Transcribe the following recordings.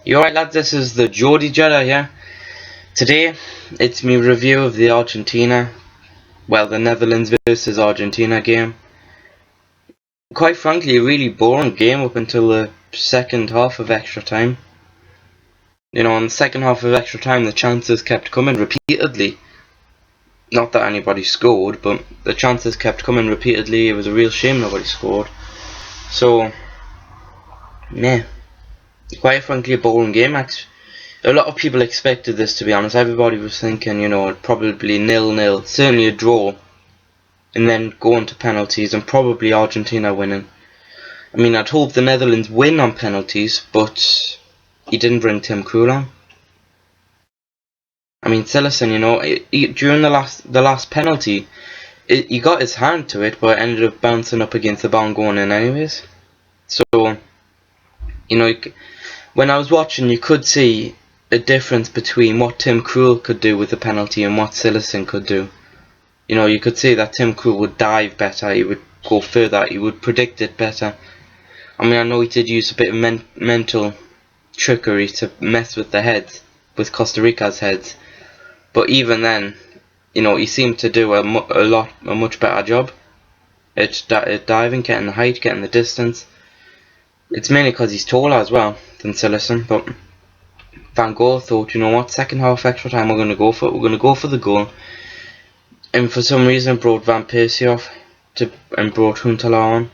You alright lads, this is the Geordie Jedi here. Today, it's my review of the the Netherlands versus Argentina game. Quite frankly, a really boring game up until the second half of extra time. In the second half of extra time, the chances kept coming repeatedly. Not that anybody scored, but the chances kept coming repeatedly. It was a real shame nobody scored. So, yeah, quite frankly, a boring game. A lot of people expected this, to be honest. Everybody was thinking, probably 0-0, certainly a draw, and then going to penalties, and probably Argentina winning. I mean, I'd hope the Netherlands win on penalties, but he didn't bring Tim Krul on. I mean, Cillessen, during the last penalty, he got his hand to it, but it ended up bouncing up against the bar and going in anyways. So, when I was watching, you could see a difference between what Tim Krul could do with the penalty and what Cillessen could do. You could see that Tim Krul would dive better, he would go further, he would predict it better. I mean, I know he did use a bit of mental trickery to mess with the heads, with Costa Rica's heads, but even then, he seemed to do a much better job at diving, getting the height, getting the distance. It's mainly because he's taller as well than Cillessen, but Van Gaal thought, what, second half extra time we're going to go for it, we're going to go for the goal, and for some reason brought Van Persie off and brought Huntelaar on.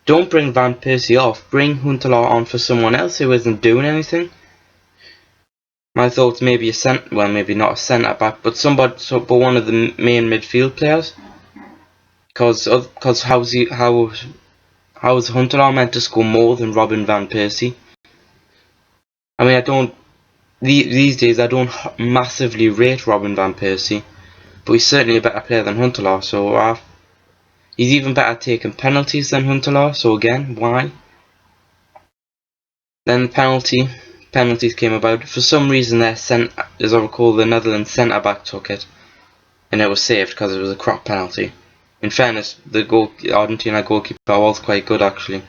Don't bring Van Persie off, bring Huntelaar on for someone else who isn't doing anything. My thoughts, maybe maybe not a centre back, but one of the main midfield players, because how's Huntelaar meant to score more than Robin Van Persie? I mean, these days I don't massively rate Robin Van Persie, but he's certainly a better player than Huntelaar, so he's even better at taking penalties than Huntelaar, so again, why? Then the penalties came about. For some reason, as I recall, the Netherlands centre-back took it, and it was saved because it was a crop penalty. In fairness, the Argentina goalkeeper was quite good actually.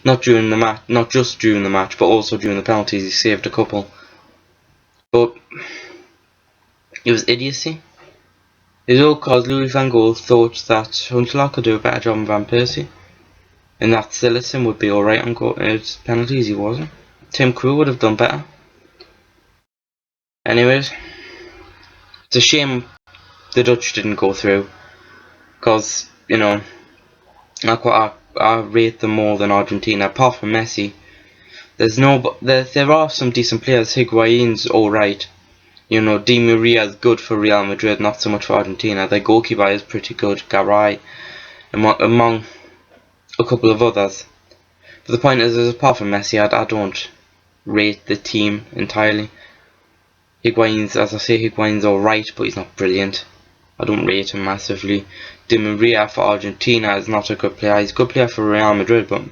Not just during the match, but also during the penalties, he saved a couple. But it was idiocy. It was all because Louis van Gaal thought that Huntelaar could do a better job than Van Persie, and that Cillessen would be alright on penalties. He wasn't. Tim Krul would have done better. Anyways, it's a shame the Dutch didn't go through, because I rate them more than Argentina. Apart from Messi, there are some decent players. Higuain's alright. Di Maria's good for Real Madrid, not so much for Argentina. Their goalkeeper is pretty good, Garay, among a couple of others. But the point is apart from Messi, I don't rate the team entirely. Higuain's alright, but he's not brilliant. I don't rate him massively. Di Maria for Argentina is not a good player. He's a good player for Real Madrid, but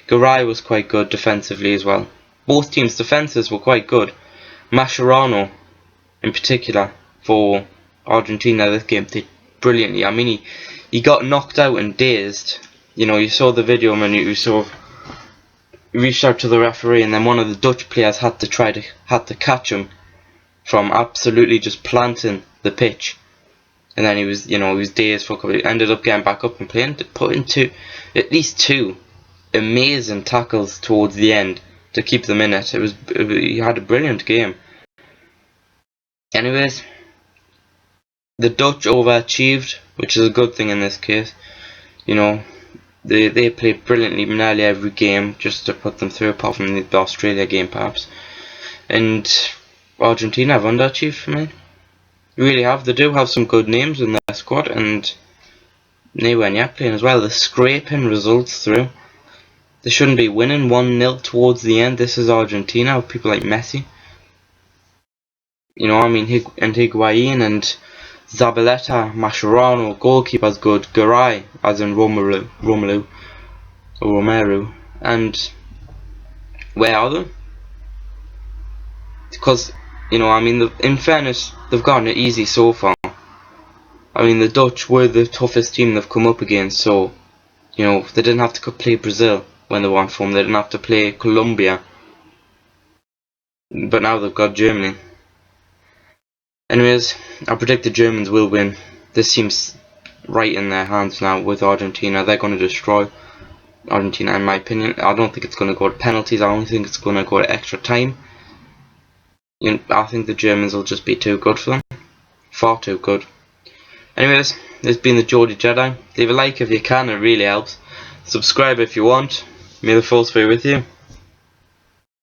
Garay was quite good defensively as well. Both teams' defences were quite good. Mascherano, in particular, for Argentina, this game did brilliantly. I mean, he got knocked out and dazed. You saw the video when he reached out to the referee, and then one of the Dutch players had to catch him from absolutely just planting the pitch. And then he was dazed for a couple. He ended up getting back up and putting at least two amazing tackles towards the end to keep them in it. He had a brilliant game. Anyways, the Dutch overachieved, which is a good thing in this case. They played brilliantly nearly every game just to put them through, apart from the Australia game perhaps. And Argentina have underachieved for me. Really have. They do have some good names in their squad, and they weren't yet playing as well. They're scraping results through. They shouldn't be winning 1-0 towards the end. This is Argentina with people like Messi. And Higuain and Zabaleta, Mascherano, goalkeeper's good, Garay, as in Romelu, and where are they? Because, in fairness, they've gotten it easy so far. I mean, the Dutch were the toughest team they've come up against, so, they didn't have to play Brazil when they were on form, they didn't have to play Colombia but now they've got Germany. Anyways, I predict the Germans will win. This seems right in their hands now with Argentina. They're going to destroy Argentina, in my opinion. I don't think it's going to go to penalties. I don't think it's going to go to extra time. I think the Germans will just be too good for them. Far too good. Anyways, this has been the Geordie Jedi. Leave a like if you can, it really helps. Subscribe if you want. May the force be with you.